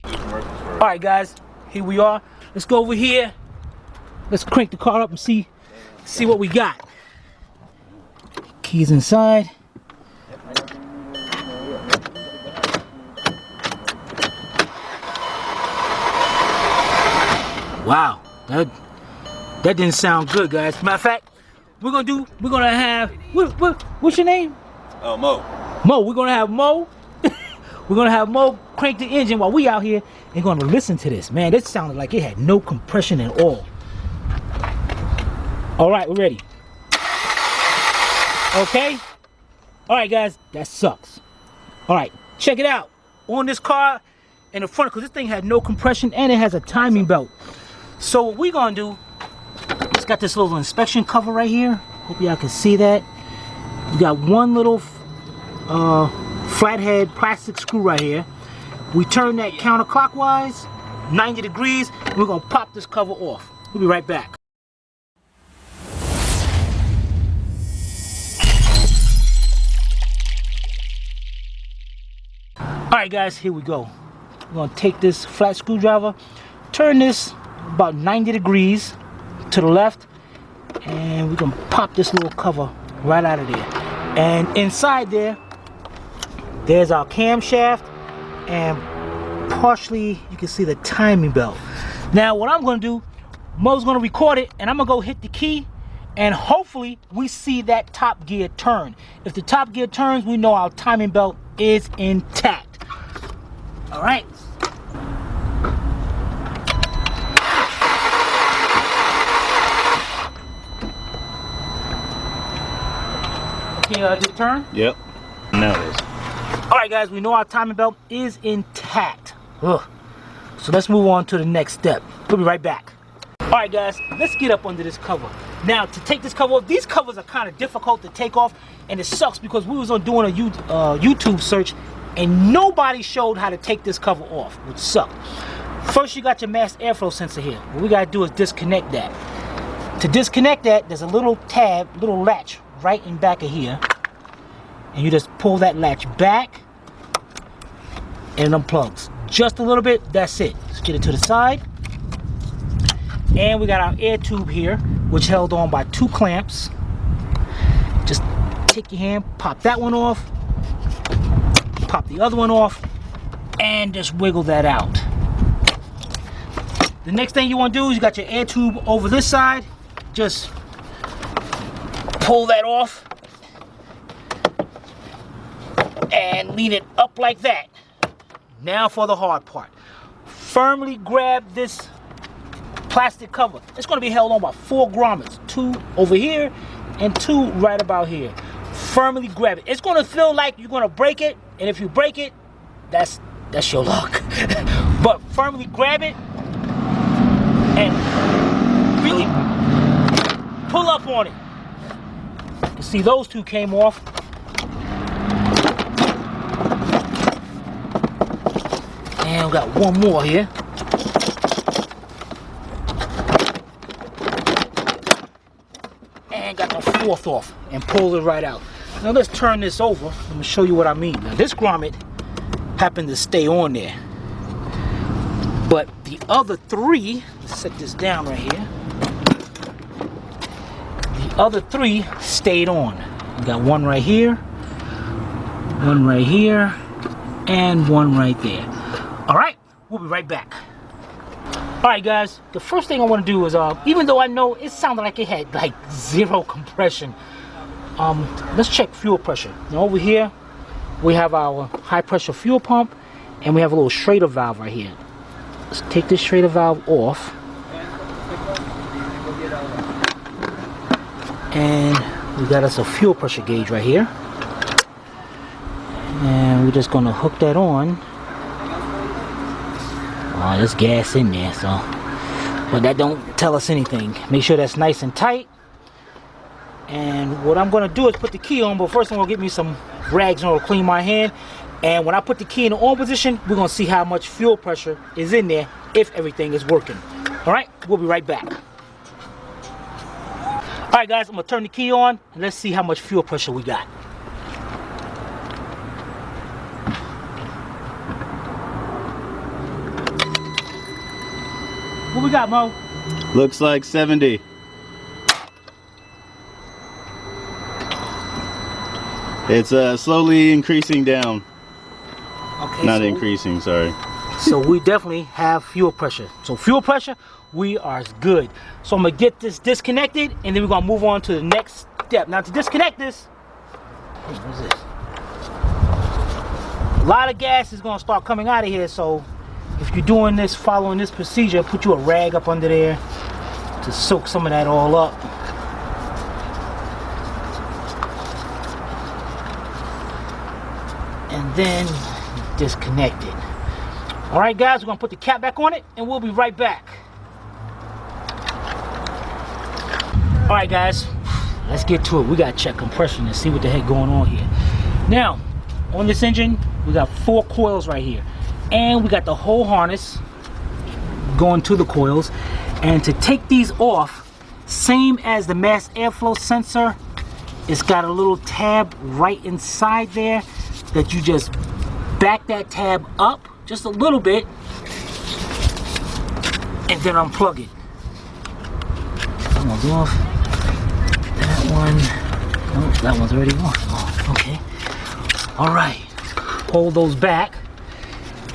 Alright guys, here we are. Let's go over here. Let's crank the car up and see what we got. Keys inside. Wow, that didn't sound good, guys. Matter of fact, we're gonna have what's your name? Mo. Mo. We're gonna have Mo. We're gonna have Mo crank the engine while we out here and gonna listen to this. Man, this sounded like it had no compression at all. All right, we're ready. Okay. All right, guys, that sucks. All right, check it out. On this car in the front, because this thing had no compression and it has a timing belt. So what we're gonna do, it's got this little inspection cover right here. Hope y'all can see that. We got one little flathead plastic screw right here. We turn that counterclockwise, 90 degrees. We're gonna pop this cover off. We'll be right back. Alright guys, here we go. We're gonna take this flat screwdriver, turn this about 90 degrees to the left, and we're gonna pop this little cover right out of there. And inside there's our camshaft, and partially you can see the timing belt. Now what I'm gonna do, Mo's gonna record it, and I'm gonna go hit the key, and hopefully we see that top gear turn. If the top gear turns, we know our timing belt is intact. All right. Did it turn? Yep. Now it is. All right, guys, we know our timing belt is intact. Ugh. So let's move on to the next step. We'll be right back. All right, guys, let's get up under this cover. Now, to take this cover off, these covers are kind of difficult to take off, and it sucks because we was on doing a YouTube search, and nobody showed how to take this cover off, which sucked. First, you got your mass airflow sensor here. What we gotta do is disconnect that. To disconnect that, there's a little tab, little latch right in back of here, and you just pull that latch back, and it unplugs. Just a little bit, that's it. Let's get it to the side. And we got our air tube here, which held on by 2 clamps. Just take your hand, pop that one off, pop the other one off, and just wiggle that out. The next thing you want to do is you got your air tube over this side. Just pull that off and lean it up like that. Now for the hard part. Firmly grab this plastic cover. It's going to be held on by 4 grommets. 2 over here and 2 right about here. Firmly grab it. It's going to feel like you're going to break it, and if you break it, that's your luck. But firmly grab it and really pull up on it. You see those 2 came off. And we got one more here. And got the 4th off and pull it right out. Now let's turn this over. Let me show you what I mean. Now this grommet happened to stay on there, but the other 3, let's set this down right here. The other 3 stayed on. We got one right here, one right here, and one right there. All right, we'll be right back. All right, guys, the first thing I want to do is, even though I know it sounded like it had like 0 compression, let's check fuel pressure. Now over here, we have our high pressure fuel pump, and we have a little Schrader valve right here. Let's take this Schrader valve off. And we got us a fuel pressure gauge right here. And we're just gonna hook that on. Oh, there's gas in there, so, but that don't tell us anything. Make sure that's nice and tight. And what I'm gonna do is put the key on, but first I'm gonna get me some rags in order to clean my hand. And when I put the key in the on position, we're gonna see how much fuel pressure is in there, if everything is working. All right, we'll be right back. All right, guys, I'm gonna turn the key on, and let's see how much fuel pressure we got. we got, Mo? Looks like 70. It's slowly increasing down. Okay, Not increasing, sorry. So we definitely have fuel pressure. So fuel pressure, we are good. So I'm gonna get this disconnected, and then we're gonna move on to the next step. Now to disconnect this, what's this? A lot of gas is gonna start coming out of here. So if you're doing this, following this procedure, put you a rag up under there to soak some of that all up. And then disconnect it. All right, guys, we're gonna put the cap back on it, and we'll be right back. All right, guys, let's get to it. We gotta check compression and see what the heck going on here. Now, on this engine, we got 4 coils right here, and we got the whole harness going to the coils. And to take these off, same as the mass airflow sensor, it's got a little tab right inside there that you just back that tab up just a little bit and then unplug it. That one's off. That one, oh, that one's already off. Oh, okay. All right. Hold those back.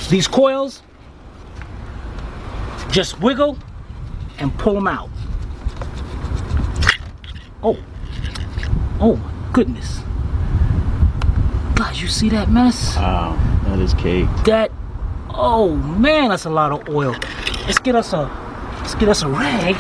These coils, just wiggle and pull them out. Oh. Oh my goodness. Guys, you see that mess? Wow, that is caked. That, oh man, that's a lot of oil. Let's get us a rag.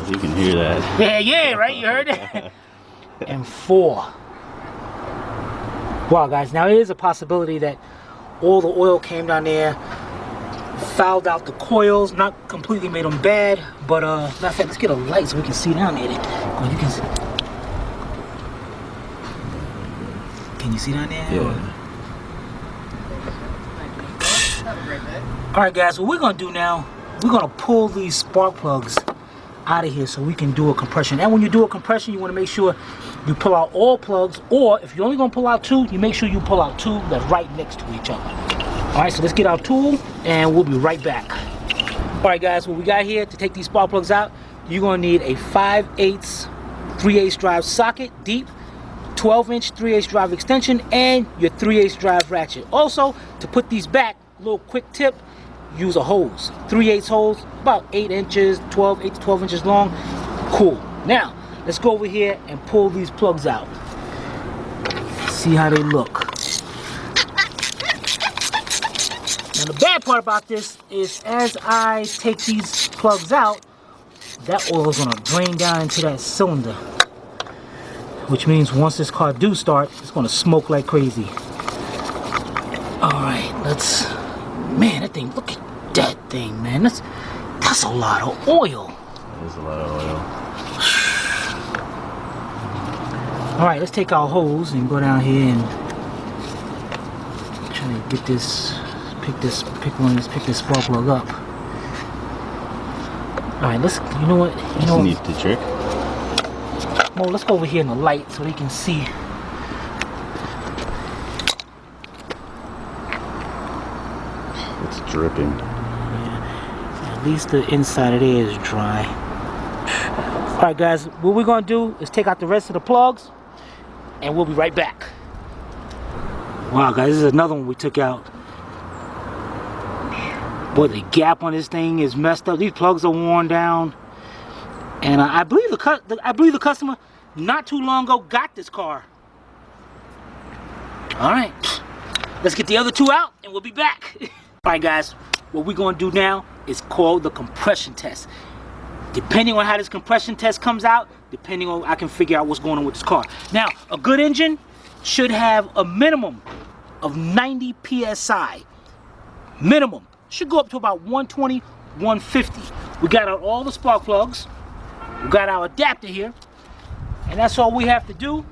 You can hear that. Yeah, right, you heard it. And 4. Wow, guys, now there is a possibility that all the oil came down there, fouled out the coils, not completely made them bad, but matter of fact, let's get a light so we can see down there. Oh, you can see. Can you see down there? Yeah. All right, guys, what we're gonna do now, we're gonna pull these spark plugs out of here so we can do a compression. And when you do a compression, you want to make sure you pull out all plugs, or if you're only going to pull out 2, you make sure you pull out 2 that's right next to each other. All right, so let's get our tool and we'll be right back. All right, guys, what we got here to take these spark plugs out, you're going to need a 5/8 3/8 drive socket, deep, 12-inch 3/8 drive extension, and your 3/8 drive ratchet. Also, to put these back, a little quick tip, use a hose, 3/8 hose, about 8 to 12 inches long. Cool. Now, let's go over here and pull these plugs out. See how they look. Now, the bad part about this is as I take these plugs out, that oil is going to drain down into that cylinder. Which means once this car do start, it's going to smoke like crazy. Alright, let's... Man, that thing, look at that thing, man. That's a lot of oil. That is a lot of oil. Alright, let's take our hose and go down here and try to get this, pick this spark plug up. Alright, let's, you know what? You know, neat the trick. Well, let's go over here in the light so they can see. It's dripping. Yeah, at least the inside of there is dry. Alright guys, what we're going to do is take out the rest of the plugs and we'll be right back. Wow guys, this is another one we took out. Boy, the gap on this thing is messed up. These plugs are worn down. And I believe the customer not too long ago got this car. Alright, let's get the other 2 out and we'll be back. Alright guys, what we're going to do now is called the compression test. Depending on how this compression test comes out, depending on, I can figure out what's going on with this car. Now, a good engine should have a minimum of 90 PSI. Minimum. Should go up to about 120, 150. We got out all the spark plugs. We got our adapter here. And that's all we have to do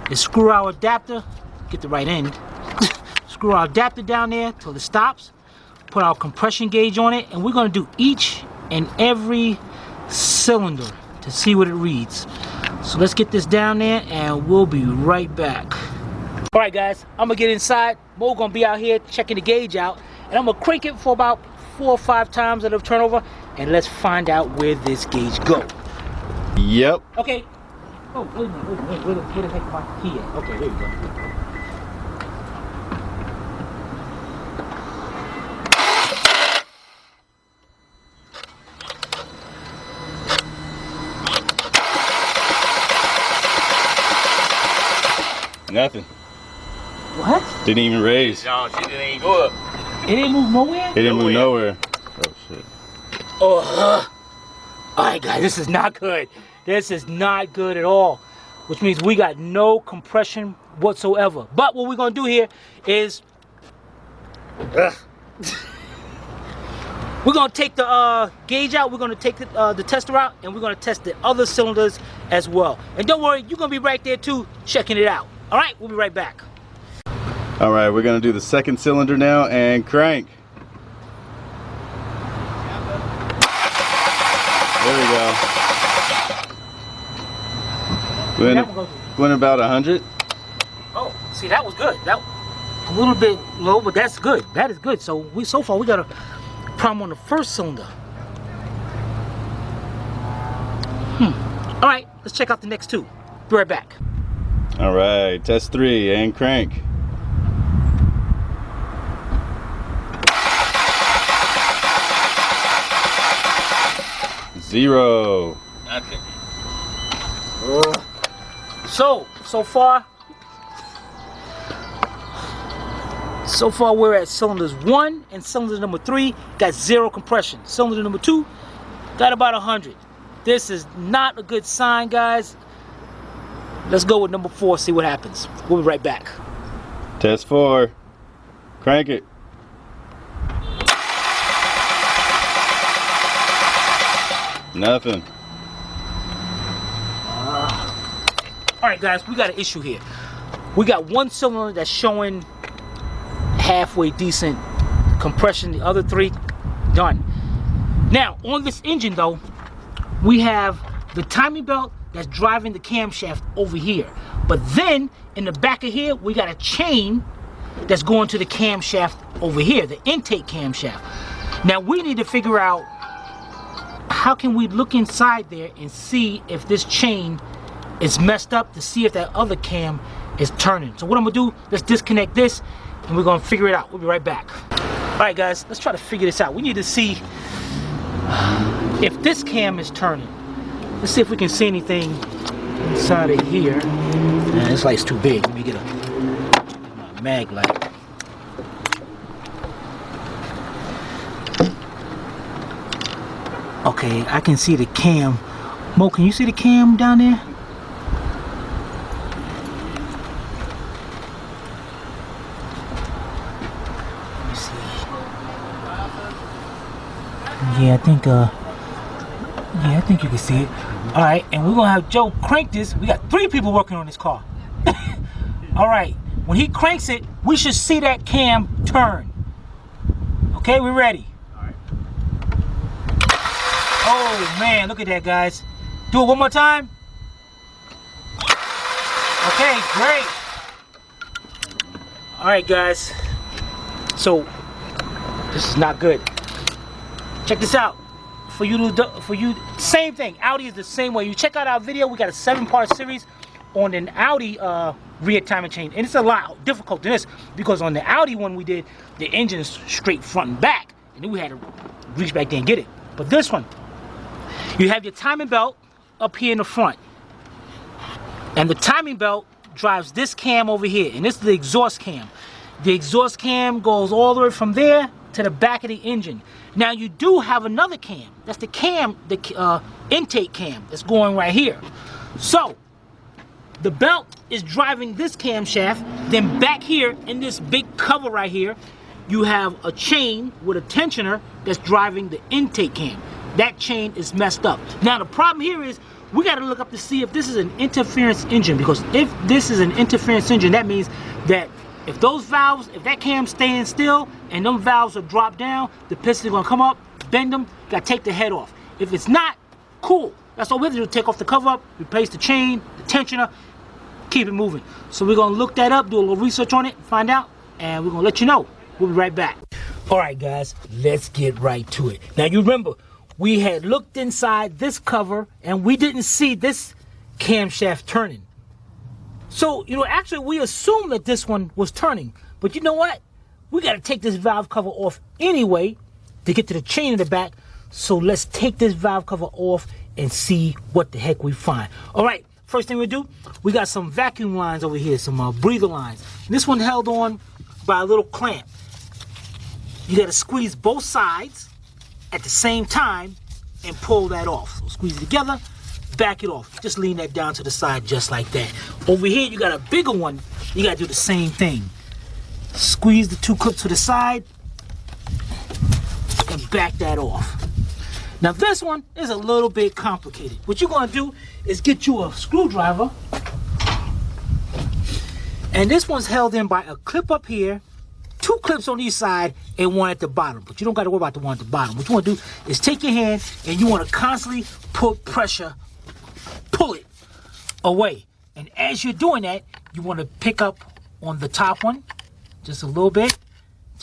is screw our adapter, get the right end, screw our adapter down there till it stops, put our compression gauge on it, and we're gonna do each and every cylinder to see what it reads. So let's get this down there and we'll be right back. All right guys, I'm gonna get inside. Mo gonna be out here checking the gauge out, and I'm gonna crank it for about 4 or 5 times at a turnover, and let's find out where this gauge go. Yep. Okay. Oh, wait a minute, where the heck my key at? Okay, there we go. Nothing. What? Didn't even raise. No, she didn't even go up. It didn't move nowhere? It didn't move nowhere. Oh shit. Oh, all right guys, this is not good. This is not good at all, which means we got no compression whatsoever. But what we're gonna do here is we're gonna take the gauge out, we're gonna take the tester out, and we're gonna test the other cylinders as well. And don't worry, you're gonna be right there too, checking it out. All right, we'll be right back. All right, we're gonna do the second cylinder now and crank. There we go. Went about 100. Oh, see, that was good. That a little bit low, but that's good. That is good. So far we got a problem on the first cylinder. All right, let's check out the next two. Be right back. All right, test 3 and crank. Zero. Nothing. So far we're at cylinders 1 and cylinder number 3 got 0 compression. Cylinder number 2 got about 100. This is not a good sign, guys. Let's go with number 4, see what happens. We'll be right back. Test 4. Crank it. Nothing. All right, guys, we got an issue here. We got one cylinder that's showing halfway decent compression, the other 3 done. Now, on this engine though, we have the timing belt that's driving the camshaft over here. But then, in the back of here, we got a chain that's going to the camshaft over here, the intake camshaft. Now, we need to figure out how can we look inside there and see if this chain is messed up, to see if that other cam is turning. So what I'm gonna do, let's disconnect this and we're gonna figure it out. We'll be right back. All right guys, let's try to figure this out. We need to see if this cam is turning. Let's see if we can see anything inside of here. Man, this light's too big. Let me get a mag light. Okay, I can see the cam. Mo, can you see the cam down there? Let me see. Yeah, I think you can see it. All right, and we're gonna have Joe crank this. We got 3 people working on this car. All right, when he cranks it, we should see that cam turn. Okay, we're ready. Oh man, look at that, guys. Do it one more time. Okay, great. All right, guys. So this is not good. Check this out. For you, same thing. Audi is the same way. You check out our video. We got a 7-part series on an Audi rear timing chain, and it's a lot difficult than this because on the Audi one we did, the engine is straight front and back, and then we had to reach back there and get it. But this one, you have your timing belt up here in the front, and the timing belt drives this cam over here, and this is the exhaust cam. The exhaust cam goes all the way from there to the back of the engine. Now you do have another cam. That's the cam, the intake cam that's going right here. So the belt is driving this camshaft. Then back here in this big cover right here, you have a chain with a tensioner that's driving the intake cam. that chain is messed up. Now the problem here is we got to look up to see if this is an interference engine, because if this is an interference engine, that means that if those valves, if that cam's staying still and them valves are dropped down, the piston's gonna come up, bend them, gotta take the head off. If it's not, cool. That's all we have to do, take off the cover up, replace the chain, the tensioner, keep it moving. So we're gonna look that up, do a little research on it, find out, and we're gonna let you know. We'll be right back. All right, guys, let's get right to it. Now you remember, we had looked inside this cover and we didn't see this camshaft turning. So, you know, actually we assumed that this one was turning, but you know what? We got to take this valve cover off anyway to get to the chain in the back. So let's take this valve cover off and see what the heck we find. All right, first thing we do, we got some vacuum lines over here, some breather lines. And this one held on by a little clamp. You got to squeeze both sides at the same time and pull that off. So squeeze it together, back it off. Just lean that down to the side just like that. Over here, you got a bigger one. You got to do the same thing. Squeeze the two clips to the side and back that off. Now this one is a little bit complicated. What you're going to do is get you a screwdriver, and this one's held in by a clip up here, two clips on each side, and one at the bottom. But you don't got to worry about the one at the bottom. What you want to do is take your hand and you want to constantly put pressure, pull it away. And as you're doing that, you want to pick up on the top one just a little bit,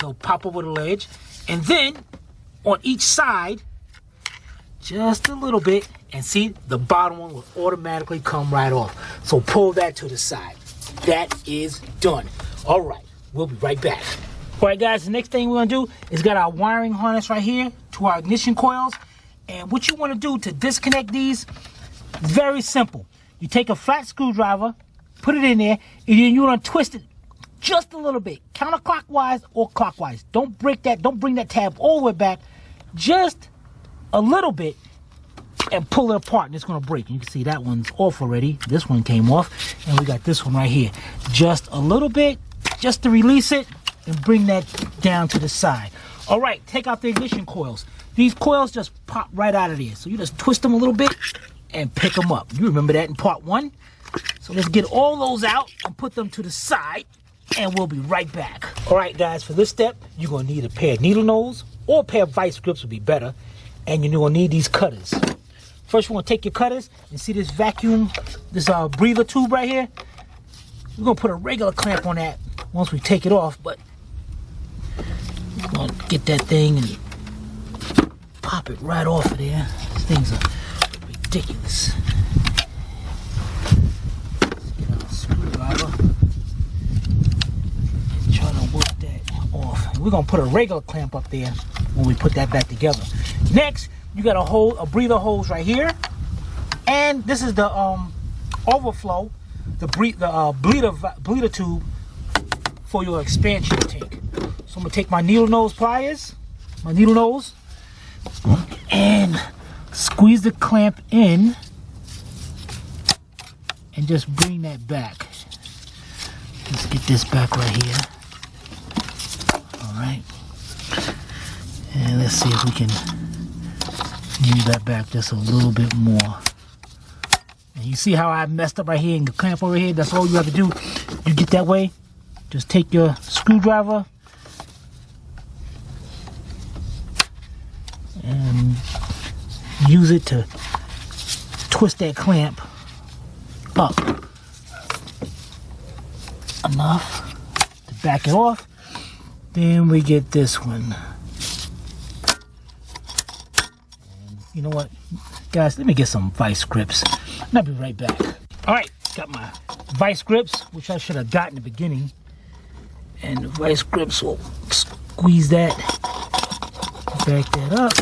so pop over the ledge, and then on each side just a little bit, and see, the bottom one will automatically come right off. So pull that to the side. That is done. All right, we'll be right back. All right, guys, the next thing we're gonna do is got our wiring harness right here to our ignition coils. And what you want to do to disconnect these, very simple. You take a flat screwdriver, put it in there, and then you want to twist it just a little bit, counterclockwise or clockwise. Don't break that, don't bring that tab all the way back, just a little bit, and pull it apart, and it's going to break. You can see that one's off already. This one came off, and we got this one right here. Just a little bit, just to release it, and bring that down to the side. All right, take out the ignition coils. These coils just pop right out of there. So you just twist them a little bit and pick them up. You remember that in part one. So let's get all those out and put them to the side, and we'll be right back. All right, guys, for this step, you're going to need a pair of needle nose, or a pair of vice grips would be better. And you're going to need these cutters. First, you want to take your cutters and see this vacuum, this breather tube right here. We're going to put a regular clamp on that once we take it off, but we're going to get that thing and pop it right off of there. These things are ridiculous. Let's get our screwdriver and try to work that off. And we're going to put a regular clamp up there when we put that back together. Next, you got a breather hose right here, and this is the overflow, the bleeder tube for your expansion tank. So I'm gonna take my needle nose pliers, and squeeze the clamp in, and just bring that back. Let's get this back right here. All right. And let's see if we can move that back just a little bit more. And you see how I messed up right here and the clamp over here? That's all you have to do. You get that way, just take your screwdriver and use it to twist that clamp up enough to back it off. Then we get this one. You know what, guys, let me get some vice grips. I'll be right back. All right, got my vice grips, which I should have gotten in the beginning. And the vice grips will squeeze that, back that up.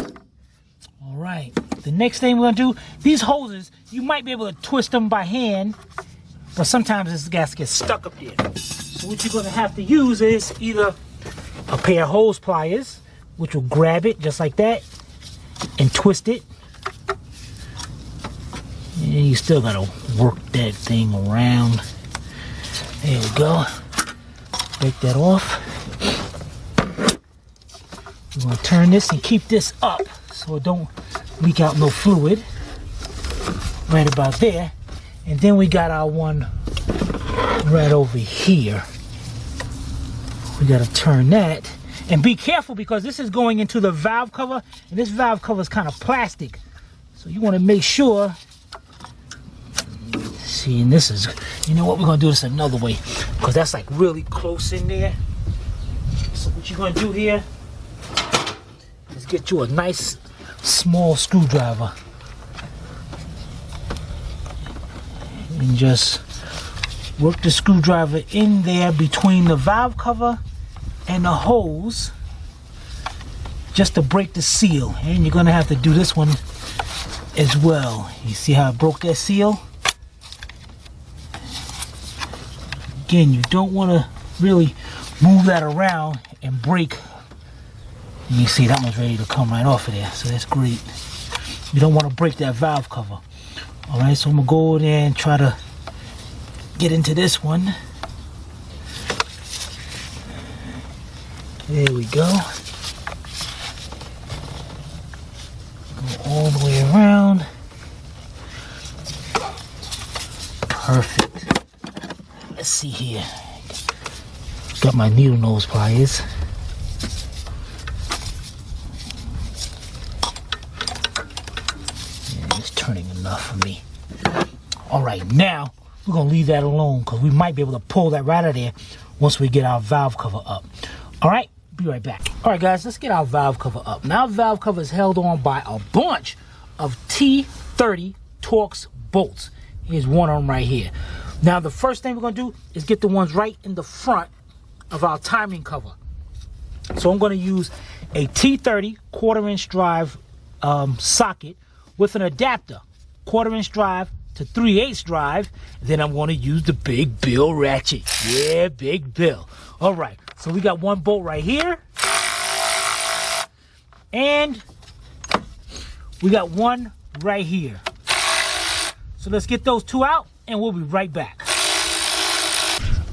All right, the next thing we're gonna do, these hoses, you might be able to twist them by hand, but sometimes this gas gets stuck up there. So what you're gonna have to use is either a pair of hose pliers, which will grab it just like that, and twist it, and you still gotta work that thing around. There we go. Break that off. We're gonna turn this and keep this up so it don't leak out no fluid. Right about there. And then we got our one right over here. We got to turn that. And be careful because this is going into the valve cover. And this valve cover is kind of plastic. So you want to make sure. See, and this is, you know what, we're going to do this another way. Because that's like really close in there. So what you're going to do here is get you a nice small screwdriver. And just work the screwdriver in there between the valve cover and the hose just to break the seal. And you're going to have to do this one as well. You see how I broke that seal? Again, you don't want to really move that around and break. And you see that one's ready to come right off of there, so that's great. You don't want to break that valve cover. Alright, so I'm going to go over there and try to get into this one. There we go. Go all the way around. Perfect. Let's see here. Got my needle nose pliers. Yeah, it's turning enough for me. Alright, now we're going to leave that alone because we might be able to pull that right out of there once we get our valve cover up. Alright, be right back. Alright guys, let's get our valve cover up. Now valve cover is held on by a bunch of T30 Torx bolts. Here's one of them right here. Now the first thing we're going to do is get the ones right in the front of our timing cover. So I'm going to use a T30 1/4-inch drive socket with an adapter, 1/4-inch drive to 3/8 drive. Then I'm going to use the Big Bill ratchet. Yeah, Big Bill. All right, so we got one bolt right here, and we got one right here. So let's get those two out and we'll be right back.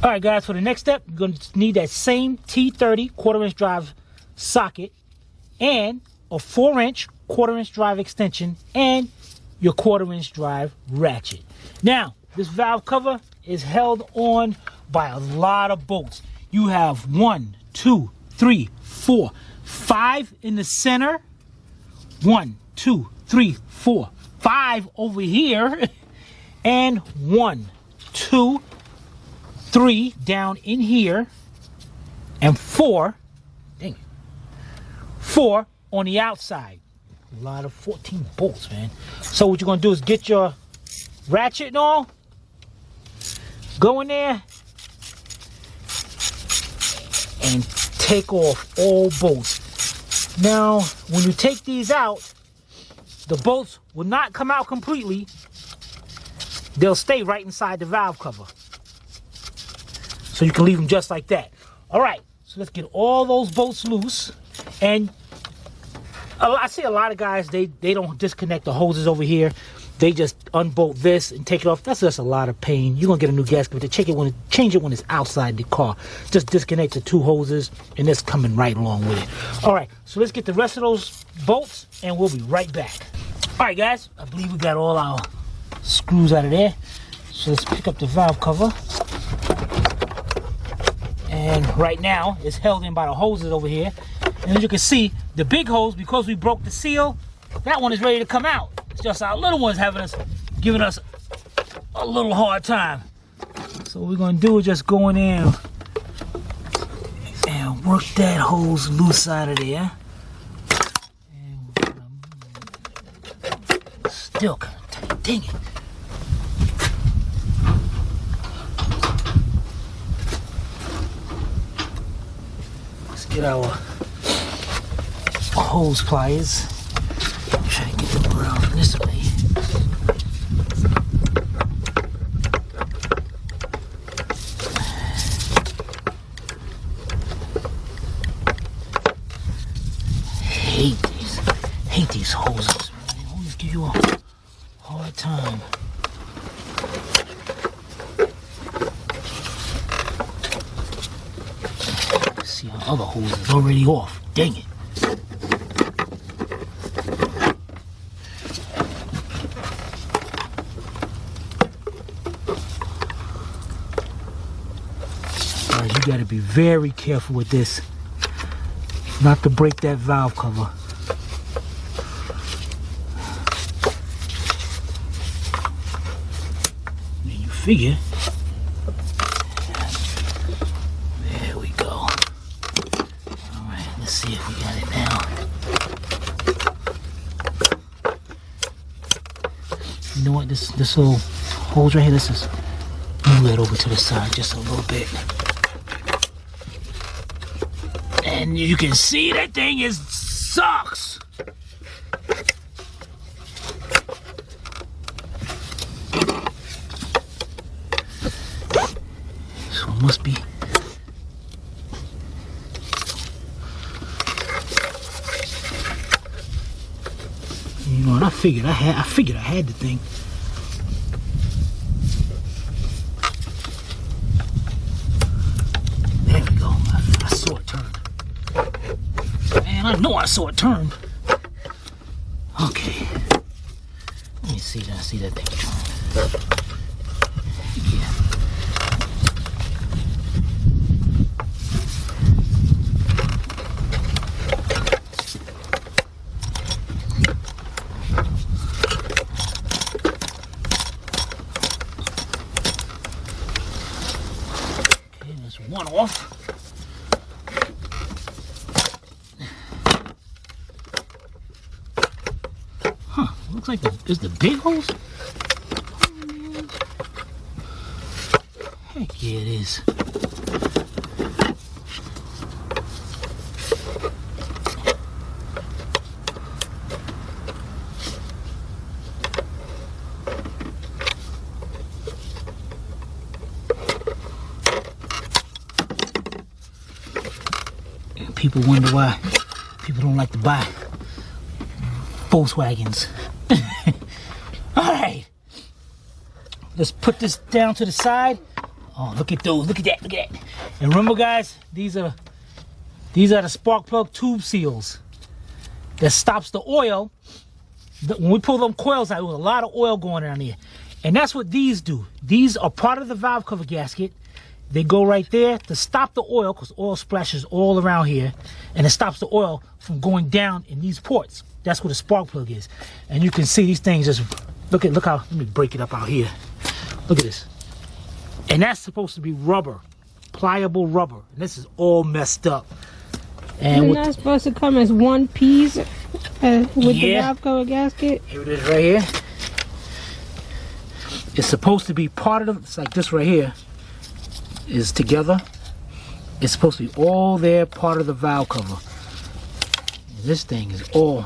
All right guys, for the next step, you're going to need that same T30 1/4-inch drive socket and a 4-inch 1/4-inch drive extension and your 1/4-inch drive ratchet. Now, this valve cover is held on by a lot of bolts. You have 1, 2, 3, 4, 5 in the center. 1, 2, 3, 4, 5 over here. And 1, 2, 3 down in here. And 4, dang it, 4 on the outside. A lot of 14 bolts, man. So what you're going to do is get your ratchet and all. Go in there. And take off all bolts. Now, when you take these out, the bolts will not come out completely. They'll stay right inside the valve cover. So you can leave them just like that. All right, so let's get all those bolts loose. And I see a lot of guys, they don't disconnect the hoses over here. They just unbolt this and take it off. That's just a lot of pain. You're going to get a new gasket, but they change it when it's outside the car. Just disconnect the 2 hoses, and it's coming right along with it. All right, so let's get the rest of those bolts, and we'll be right back. All right, guys, I believe we got all our screws out of there. So let's pick up the valve cover. And right now, it's held in by the hoses over here. And as you can see, the big hose, because we broke the seal, that one is ready to come out. It's just our little one's giving us a little hard time. So what we're gonna do is just go in there and work that hose loose out of there. And still kind of tight, dang it. Let's get our hose pliers. Try to get them around this way. Hate these hoses, man. They always give you a hard time. See, our other hose is already off. Dang it. got to be very careful with this, not to break that valve cover. And you figure, there we go. All right, let's see if we got it now. You know what, this little holes right here, let's just move that over to the side just a little bit. And you can see that thing sucks. This one must be. You know, and I figured I had the thing. There we go. I saw it turn. Man, I know I saw it turn. Okay. Let me see that. I see that thing turn. Yeah. Okay, that's one off. Looks like is the big hose? Heck yeah, it is. And people wonder why people don't like to buy Volkswagens. Alright, let's put this down to the side. Oh, look at those, look at that, look at that. And remember guys, these are the spark plug tube seals that stops the oil. When we pull them coils out, there was a lot of oil going down here. And that's what these do. These are part of the valve cover gasket. They go right there to stop the oil, because oil splashes all around here, and it stops the oil from going down in these ports. That's what a spark plug is. And you can see these things just, look how, let me break it up out here. Look at this. And that's supposed to be rubber, pliable rubber. And this is all messed up. And it's not supposed to come as one piece with the valve cover gasket. Here it is right here. It's supposed to be part of the, it's like this right here is together. It's supposed to be all there, part of the valve cover. And this thing is all,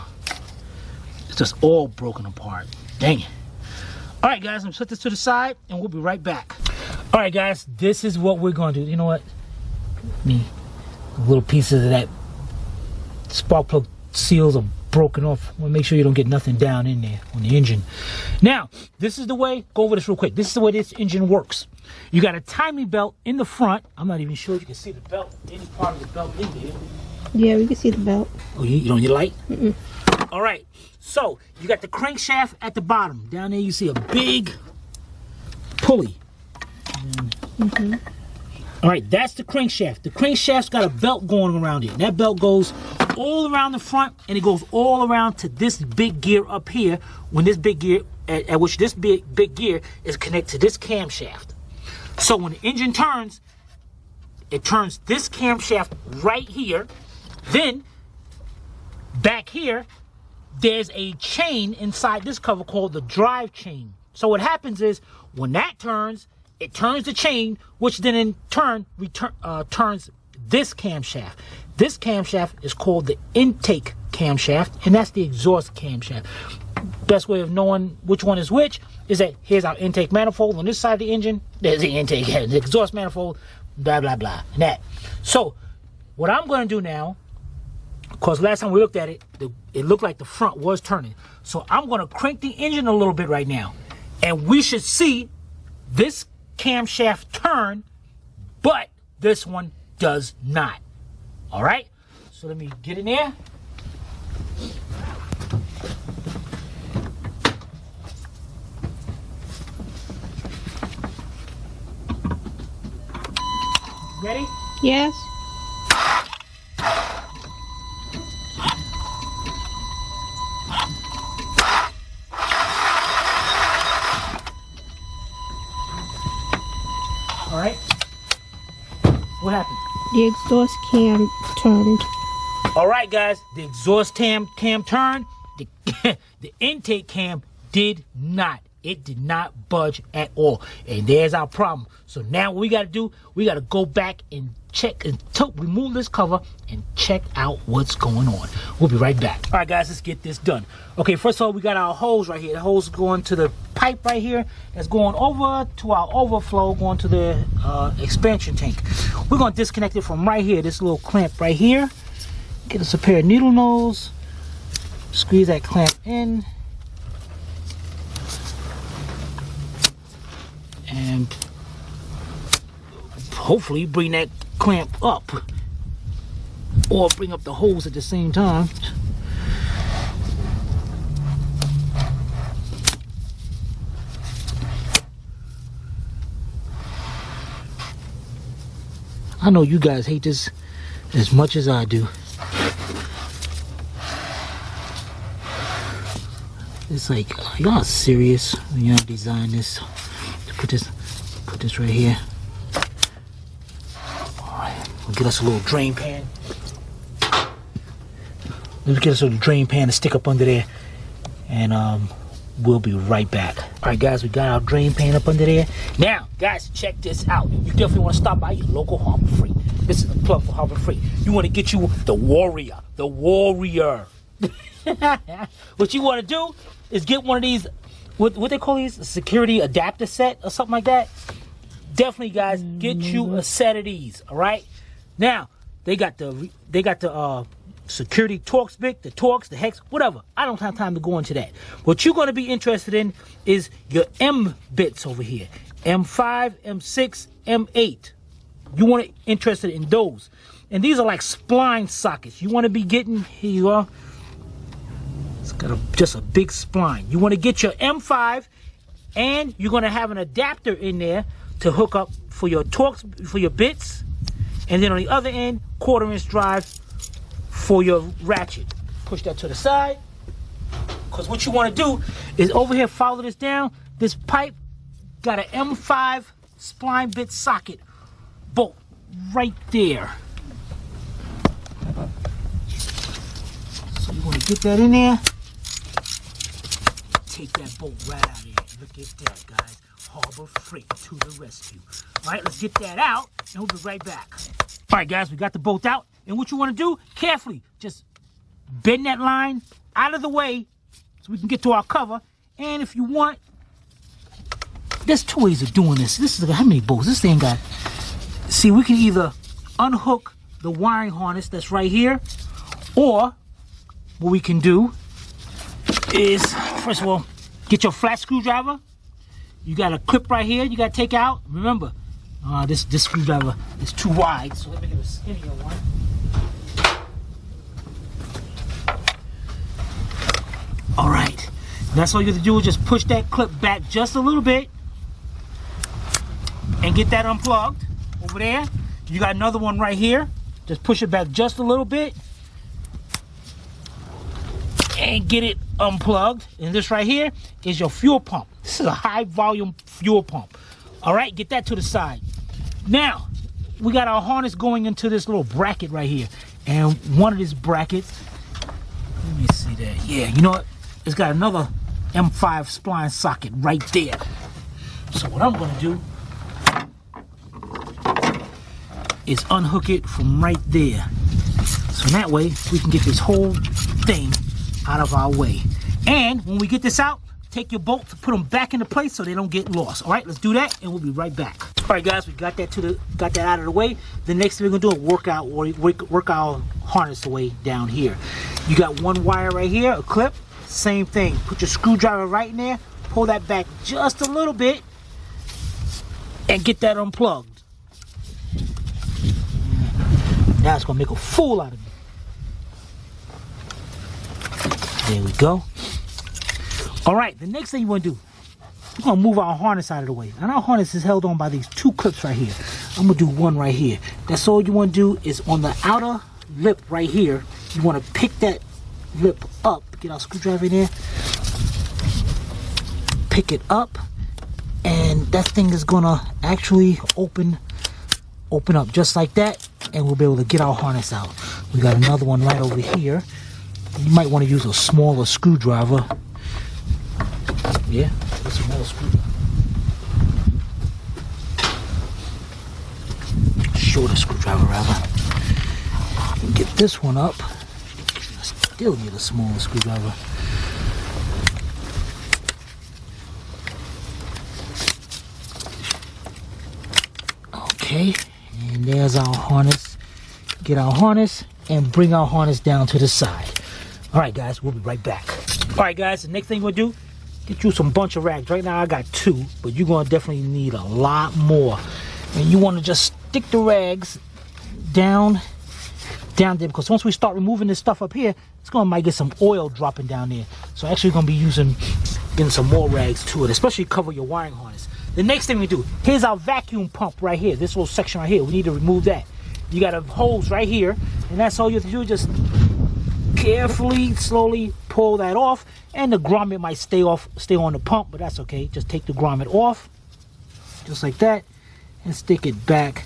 it's just all broken apart. Dang it. All right, guys, I'm gonna set this to the side and we'll be right back. All right, guys, this is what we're gonna do. You know what? Little pieces of that spark plug seals are broken off. I wanna make sure you don't get nothing down in there on the engine. Now, this is the way, go over this real quick. This is the way this engine works. You got a timing belt in the front. I'm not even sure if you can see the belt, any part of the belt in there. Yeah, we can see the belt. Oh, you don't need a light? Mm-mm. All right, so you got the crankshaft at the bottom. Down there you see a big pulley. All right, that's the crankshaft. The crankshaft's got a belt going around it. And that belt goes all around the front, and it goes all around to this big gear up here. When this big gear, at which this big gear is connected to this camshaft. So when the engine turns, it turns this camshaft right here. Then back here, there's a chain inside this cover called the drive chain. So what happens is when that turns, it turns the chain, which then in turn turns this camshaft. This camshaft is called the intake camshaft, and that's the exhaust camshaft. Best way of knowing which one is which is that here's our intake manifold on this side of the engine. There's the intake, the exhaust manifold, blah, blah, blah, and that. So what I'm going to do now, because last time we looked at it, it looked like the front was turning. So I'm going to crank the engine a little bit right now, and we should see this camshaft turn, but this one does not. All right, so let me get in there. Ready? Yes. All right. What happened? The exhaust cam turned. All right, guys. The exhaust cam turned. The intake cam did not. It did not budge at all. And there's our problem. So now what we got to do, we got to go back and check and remove this cover and check out what's going on. We'll be right back. All right, guys, let's get this done. Okay, first of all, we got our hose right here. The hose going to the pipe right here. That's going over to our overflow, going to the expansion tank. We're going to disconnect it from right here, this little clamp right here. Get us a pair of needle nose. Squeeze that clamp in. And hopefully bring that clamp up, or bring up the hose at the same time. I know you guys hate this as much as I do. It's like, y'all serious when y'all design this? Put this right here. All right, we'll get us a little drain pan. Let's get us a little drain pan to stick up under there, and we'll be right back. All right, guys, we got our drain pan up under there. Now, guys, check this out. You definitely want to stop by your local Harbor Freight. This is a plug for Harbor Freight. You want to get you the Warrior, the Warrior. What you want to do is get one of these. What they call these? A security adapter set or something like that. Definitely, guys, get you a set of these. All right. Now they got the security Torx bit, the Torx, the hex, whatever. I don't have time to go into that. What you're going to be interested in is your M bits over here. M5, M6, M8. You want to interested in those, and these are like spline sockets. You want to be getting, here you are. It's got just a big spline. You want to get your M5, and you're going to have an adapter in there to hook up for your Torx, for your bits, and then on the other end, 1/4" drive for your ratchet. Push that to the side, because what you want to do is over here, follow this down. This pipe got an M5 spline bit socket bolt right there. So you want to get that in there. Take that bolt right out of there. Look at that, guys. Harbor Freight to the rescue. All right, let's get that out, and we'll be right back. All right, guys, we got the bolt out. And what you want to do, carefully, just bend that line out of the way so we can get to our cover. And if you want, there's two ways of doing this. This is, how many bolts? This thing got, see, we can either unhook the wiring harness that's right here, or what we can do is, first of all, get your flat screwdriver. You got a clip right here you got to take out. Remember, this screwdriver is too wide, so let me get a skinnier one. All right, that's all you have to do is just push that clip back just a little bit and get that unplugged over there. You got another one right here. Just push it back just a little bit and get it unplugged. And this right here is your fuel pump. This is a high volume fuel pump. All right, get that to the side. Now we got our harness going into this little bracket right here, and one of these brackets, let me see that. Yeah, you know what, it's got another M5 spline socket right there. So what I'm gonna do is unhook it from right there, so that way we can get this whole thing out of our way. And when we get this out, take your bolts, put them back into place so they don't get lost. All right, let's do that, and we'll be right back. All right, guys, we got that out of the way. The next thing we're gonna do is work our harness away down here. You got one wire right here, a clip. Same thing. Put your screwdriver right in there. Pull that back just a little bit, and get that unplugged. Now it's gonna make a fool out of me. There we go. All right, the next thing you want to do, we're going to move our harness out of the way. And our harness is held on by these two clips right here. I'm gonna do one right here. That's all you want to do is on the outer lip right here. You want to pick that lip up. Get our screwdriver in there. Pick it up, and that thing is gonna actually open up just like that, and we'll be able to get our harness out. We got another one right over here. You might want to use a smaller screwdriver. Yeah, a smaller screwdriver. Shorter screwdriver rather. Get this one up. I still need a smaller screwdriver. Okay, and there's our harness. Get our harness and bring our harness down to the side. All right, guys, we'll be right back. All right, guys, the next thing we'll do, get you some bunch of rags. Right now I got 2, but you're gonna definitely need a lot more. And you want to just stick the rags down there, because once we start removing this stuff up here, it's gonna might get some oil dropping down there. So actually gonna be getting some more rags to it, especially cover your wiring harness. The next thing we do, here's our vacuum pump right here. This little section right here, we need to remove that. You got a hose right here, and that's all you have to do. Just carefully, slowly pull that off, and the grommet might stay on the pump, but that's okay. Just take the grommet off, just like that, and stick it back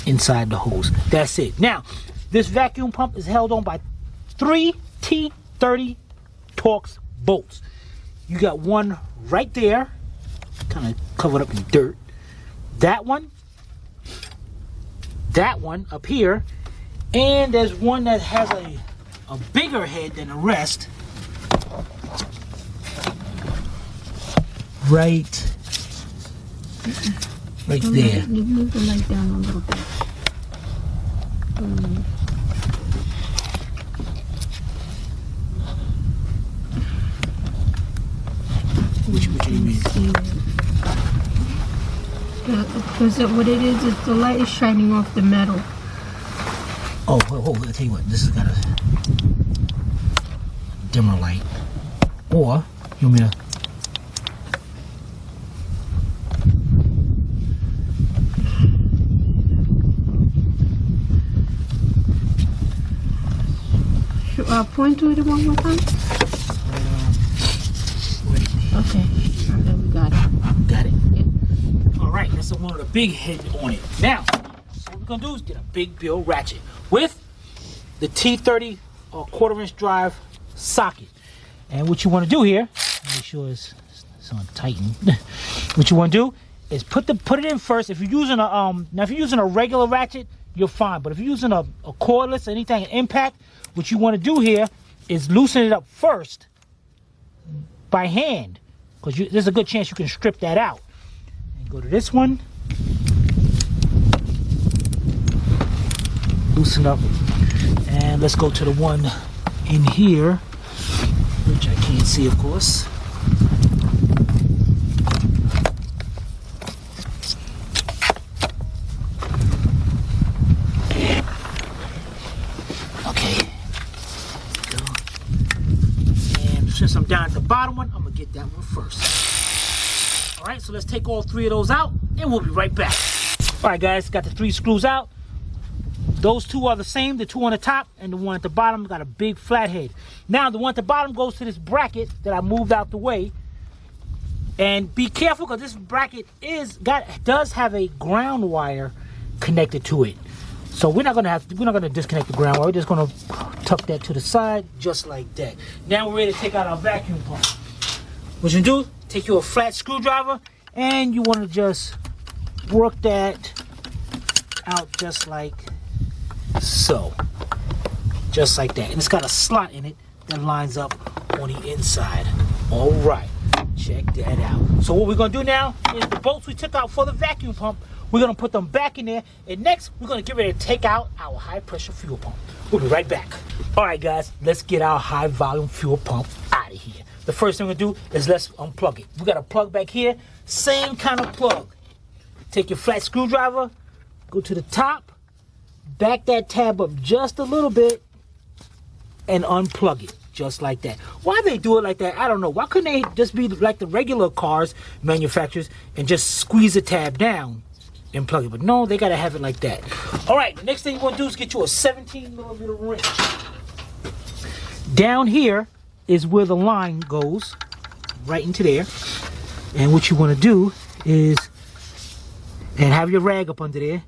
inside the hose. That's it. Now, this vacuum pump is held on by 3 T30 Torx bolts. You got one right there, kind of covered up in dirt. That one up here, and there's one that has a bigger head than the rest. Right there. You move the light down a little bit. Which do you mean? Because what it is the light is shining off the metal. Oh, I'll tell you what, this has got a dimmer light. Or, you want me to... Point to it one more time. Okay, then we got it. Got it? Yeah. All right, that's one of the big heads on it. Now, so what we're gonna do is get a big bill ratchet with the T30 quarter-inch drive socket. And what you want to do here, make sure it's on tighten. What you want to do is put it in first. If you're using a now if you're using a regular ratchet, you're fine. But if you're using a cordless or anything, an impact, what you want to do here is loosen it up first by hand, because there's a good chance you can strip that out. And go to this one, loosen up, and let's go to the one in here, which I can't see, of course. Since I'm down at the bottom one, I'm gonna get that one first. All right, so let's take all 3 of those out, and we'll be right back. All right, guys, got the 3 screws out. Those 2 are the same, the 2 on the top and the one at the bottom got a big flathead. Now, the one at the bottom goes to this bracket that I moved out the way. And be careful, because this bracket does have a ground wire connected to it. So we're not gonna disconnect the ground wire. We're just gonna tuck that to the side, just like that. Now we're ready to take out our vacuum pump. What you do? Take your flat screwdriver, and you want to just work that out just like so, just like that. And it's got a slot in it that lines up on the inside. All right, check that out. So what we're gonna do now is the bolts we took out for the vacuum pump, we're gonna put them back in there, and next we're gonna get ready to take out our high pressure fuel pump. We'll be right back. All right, guys, let's get our high volume fuel pump out of here. The first thing we're gonna do is let's unplug it. We got a plug back here, same kind of plug. Take your flat screwdriver, go to the top, back that tab up just a little bit, and unplug it. Just like that. Why they do it like that, I don't know. Why couldn't they just be like the regular cars manufacturers and just squeeze the tab down and plug it. But no, they gotta have it like that. All right, the next thing you're gonna do is get you a 17mm wrench. Down here is where the line goes, right into there. And what you wanna do is, and have your rag up under there,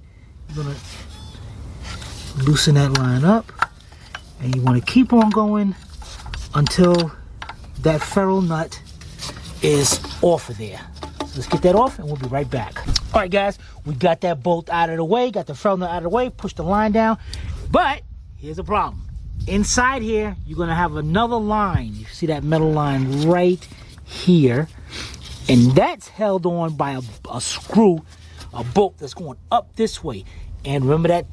you're gonna loosen that line up, and you wanna keep on going until that ferrule nut is off of there. So let's get that off and we'll be right back. All right, guys, we got that bolt out of the way, got the ferrule nut out of the way, push the line down, but here's the problem. Inside here, you're gonna have another line. You see that metal line right here, and that's held on by a screw, a bolt that's going up this way. And remember that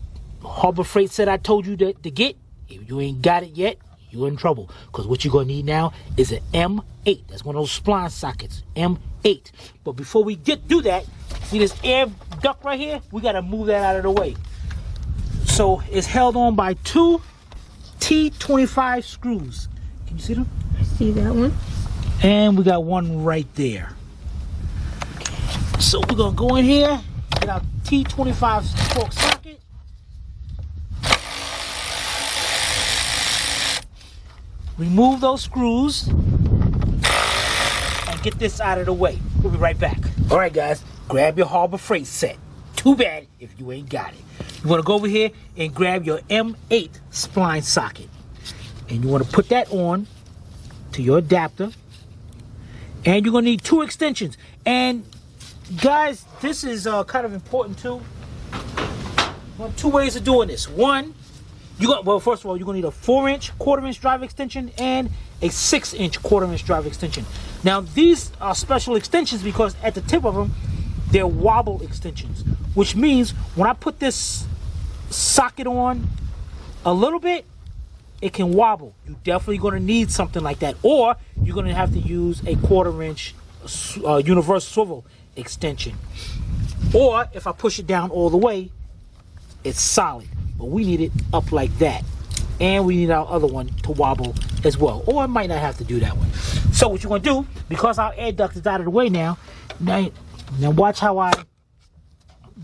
Harbor Freight set I told you to get? If you ain't got it yet, you're in trouble, because what you're gonna need now is an M8. That's one of those spline sockets, M8. But before we do that, see this air duct right here? We gotta move that out of the way. So it's held on by 2 T25 screws. Can you see them? I see that one. And we got one right there. So we're gonna go in here, get our T25 torque socket. Remove those screws and get this out of the way. We'll be right back. All right, guys, grab your Harbor Freight set. Too bad if you ain't got it. You want to go over here and grab your M8 spline socket. And you want to put that on to your adapter. And you're going to need 2 extensions. And guys, this is kind of important too. Well, 2 ways of doing this. One, well, first of all, you're going to need a 4-inch quarter-inch drive extension and a 6-inch quarter-inch drive extension. Now, these are special extensions because at the tip of them, they're wobble extensions, which means when I put this socket on a little bit, it can wobble. You're definitely going to need something like that, or you're going to have to use a 1/4-inch universal swivel extension. Or if I push it down all the way, it's solid. But we need it up like that, and we need our other one to wobble as well, or I might not have to do that one. So what you're going to do, because our air duct is out of the way now watch how I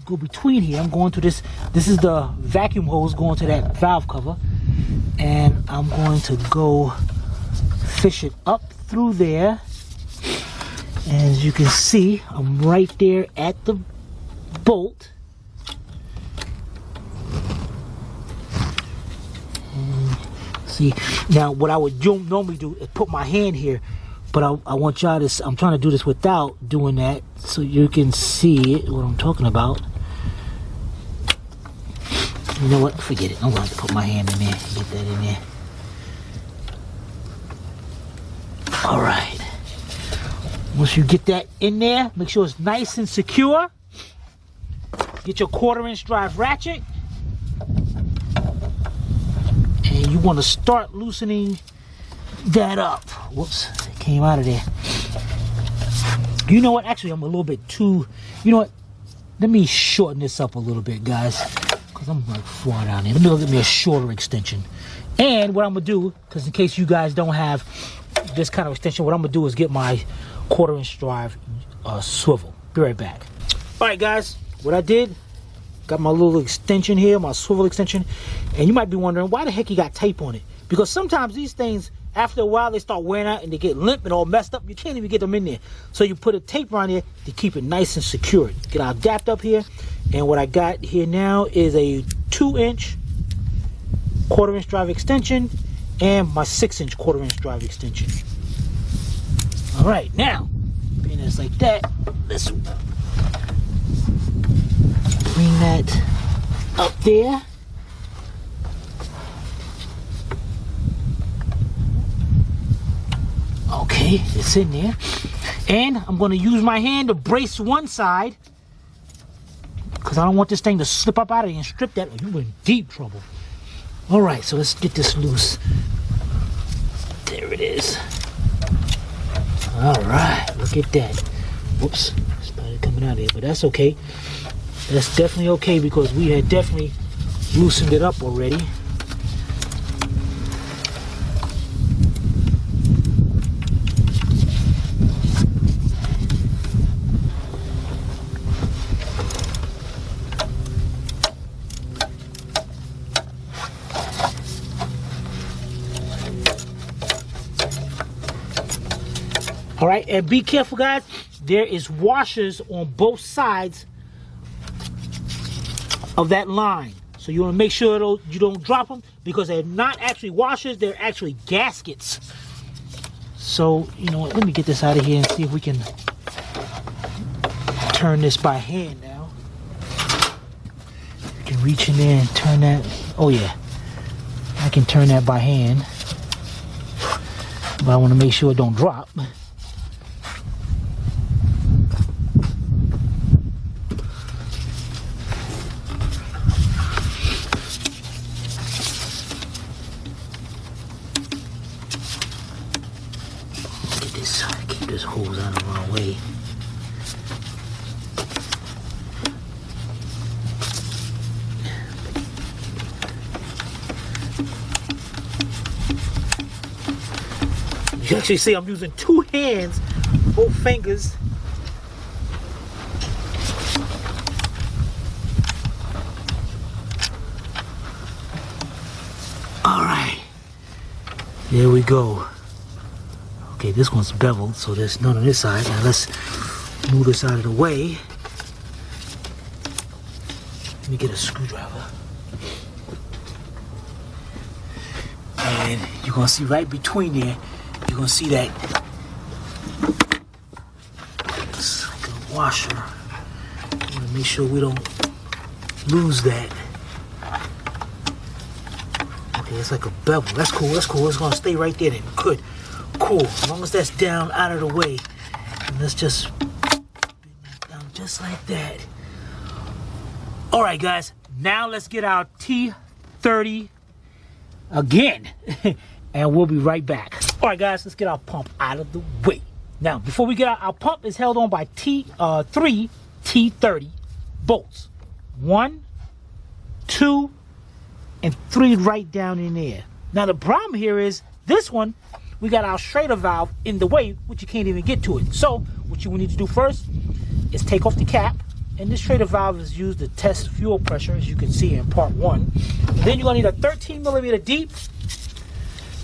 go between here. I'm going to this is the vacuum hose going to that valve cover, and I'm going to go fish it up through there. And as you can see, I'm right there at the bolt. See, now what I would normally do is put my hand here, but I want y'all to, I'm trying to do this without doing that so you can see it, what I'm talking about. You know what, forget it, I'm going to put my hand in there, get that in there. All right, once you get that in there, make sure it's nice and secure. Get your 1/4-inch drive ratchet. And you want to start loosening that up. Whoops, it came out of there. You know what? Actually, I'm a little bit too... You know what? Let me shorten this up a little bit, guys. Because I'm like far down there. Let me go get me a shorter extension. And what I'm going to do, because in case you guys don't have this kind of extension, what I'm going to do is get my 1/4-inch drive swivel. Be right back. All right, guys. What I did... Got my little extension here, my swivel extension. And you might be wondering, why the heck you got tape on it? Because sometimes these things, after a while, they start wearing out and they get limp and all messed up. You can't even get them in there. So you put a tape around here to keep it nice and secure. Get our adapt up here. And what I got here now is a 2-inch 1/4-inch drive extension and my 6-inch 1/4-inch drive extension. All right, now, being it's like that, let's bring that up there. Okay, it's in there. And I'm going to use my hand to brace one side because I don't want this thing to slip up out of here and strip that, or you're in deep trouble. All right, so let's get this loose. There it is. All right, look at that. Whoops, started coming out of here, but that's okay. That's definitely okay because we had definitely loosened it up already. All right, and be careful, guys. There is washers on both sides of that line. So you want to make sure you don't drop them, because they're not actually washers, they're actually gaskets. So, you know what, let me get this out of here and see if we can turn this by hand now. You can reach in there and turn that. Oh yeah, I can turn that by hand. But I want to make sure it don't drop. Keep this hose out of our way. You actually see I'm using two hands, both fingers. All right, there we go. Okay, this one's beveled, so there's none on this side. Now let's move this out of the way. Let me get a screwdriver. And you're gonna see right between there, you're gonna see that it's like a washer. I wanna make sure we don't lose that. Okay, it's like a bevel. That's cool, that's cool. It's gonna stay right there then. Good. Cool, as long as that's down out of the way. And let's just bring that down just like that. All right, guys, now let's get our T30 again. And we'll be right back. All right, guys, let's get our pump out of the way. Now, before we get our pump is held on by three T30 bolts. 1, 2, and 3 right down in there. Now, the problem here is this one, we got our Schrader valve in the way, which you can't even get to it. So what you will need to do first is take off the cap. And this Schrader valve is used to test fuel pressure, as you can see in part 1. Then you're gonna need a 13mm deep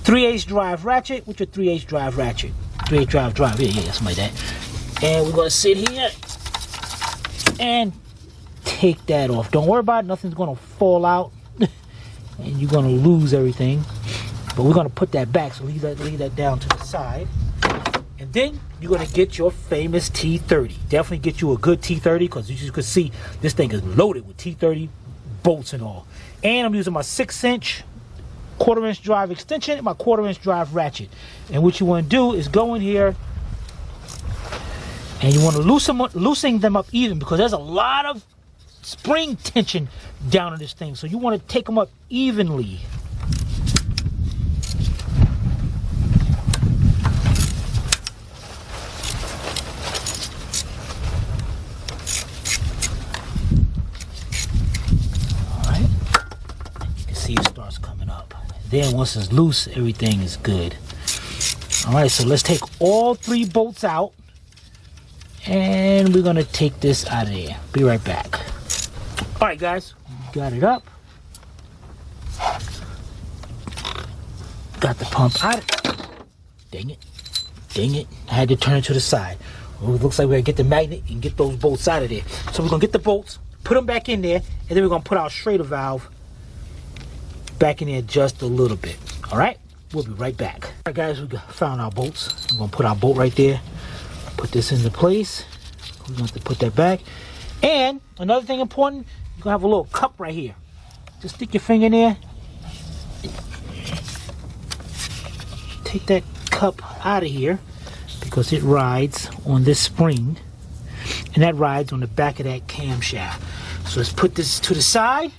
3/8 drive ratchet with your 3/8 drive ratchet. 3/8 drive, yeah, something like that. And we're gonna sit here and take that off. Don't worry about it, nothing's gonna fall out and you're gonna lose everything. But we're gonna put that back, so leave that down to the side. And then you're gonna get your famous T30. Definitely get you a good T30, because as you can see, this thing is loaded with T30 bolts and all. And I'm using my 6-inch 1/4-inch drive extension and my 1/4-inch drive ratchet. And what you wanna do is go in here and you wanna loosen them up even, because there's a lot of spring tension down on this thing. So you wanna take them up evenly. See, it starts coming up. Then once it's loose, everything is good. All right, so let's take all 3 bolts out, and we're gonna take this out of there. Be right back. All right, guys, got it up. Got the pump out. Dang it, I had to turn it to the side. Well, it looks like we're gonna get the magnet and get those bolts out of there. So we're gonna get the bolts, put them back in there, and then we're gonna put our Schrader valve back in there just a little bit. All right, we'll be right back. All right, guys, we found our bolts. We're gonna put our bolt right there, put this into place. We're gonna have to put that back. And another thing important, you're gonna have a little cup right here. Just stick your finger in there, take that cup out of here, because it rides on this spring, and that rides on the back of that camshaft. So let's put this to the side,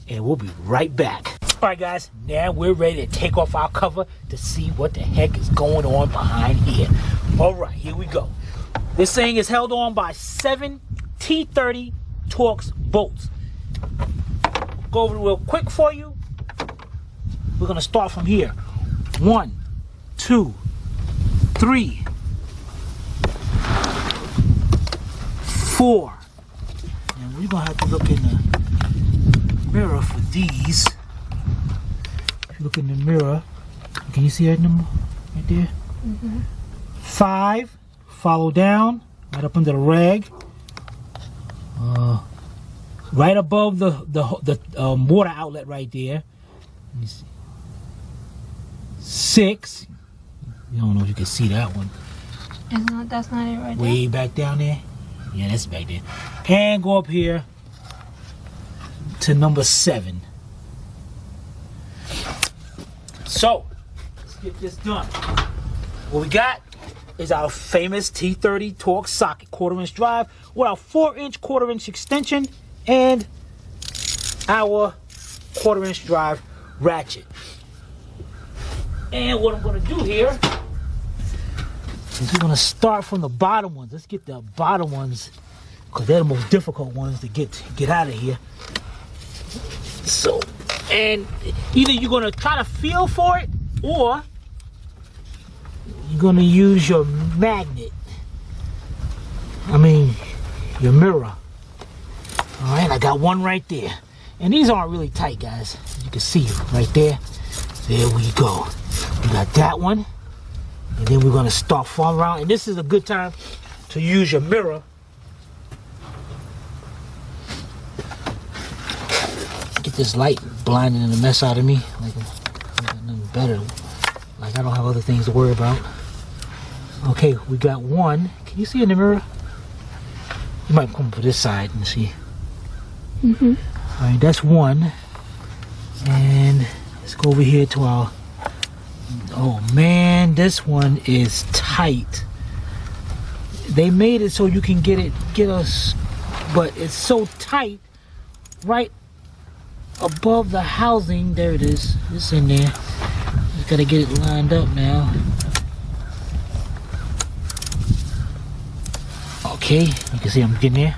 and we'll be right back. All right, guys, now we're ready to take off our cover to see what the heck is going on behind here. All right, here we go. This thing is held on by 7 T30 Torx bolts. Go over it real quick for you. We're gonna start from here. 1, 2, 3, 4. And we're gonna have to look in the mirror for these. If you look in the mirror, can you see that number right there? 5, 5, follow down, right up under the rag. Right above the water outlet right there. Let me see. 6. I don't know if you can see that one. That's not it right there. Way back down there. Yeah, that's back there. And go up here to number 7. So, let's get this done. What we got is our famous T30 Torx socket 1/4" drive with our 4-inch 1/4" extension and our 1/4" drive ratchet. And what I'm going to do here is we're going to start from the bottom ones. Let's get the bottom ones because they're the most difficult ones to get out of here. So, and either you're going to try to feel for it or you're going to use your magnet. I mean, your mirror. All right, I got one right there. And these aren't really tight, guys. You can see right there. There we go. We got that one. And then we're going to start falling around. And this is a good time to use your mirror. Get this light blinding the mess out of me. Like nothing better. Like I don't have other things to worry about. Okay, we got one. Can you see in the mirror? You might come to this side and see. All right, that's one. And let's go over here to our... Oh man, this one is tight. They made it so you can get us, but it's so tight right above the housing. There it is. It's in there. Just gotta get it lined up now. Okay, you can see I'm getting there.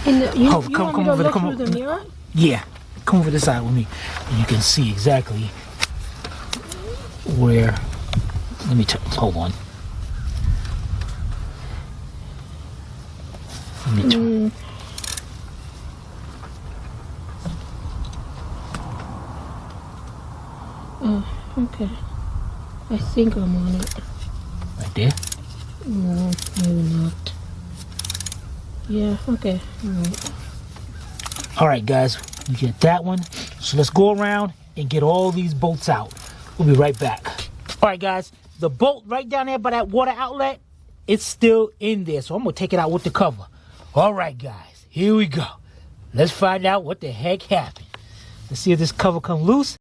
And you want me to look come through the mirror? Yeah, come over this side with me. And you can see exactly where. Let me hold on. Let me turn. Oh, okay. I think I'm on it. Right there? No, maybe not. Yeah, okay. Alright. Alright guys, we get that one. So let's go around and get all these bolts out. We'll be right back. Alright guys, the bolt right down there by that water outlet, it's still in there. So I'm going to take it out with the cover. Alright guys, here we go. Let's find out what the heck happened. Let's see if this cover comes loose.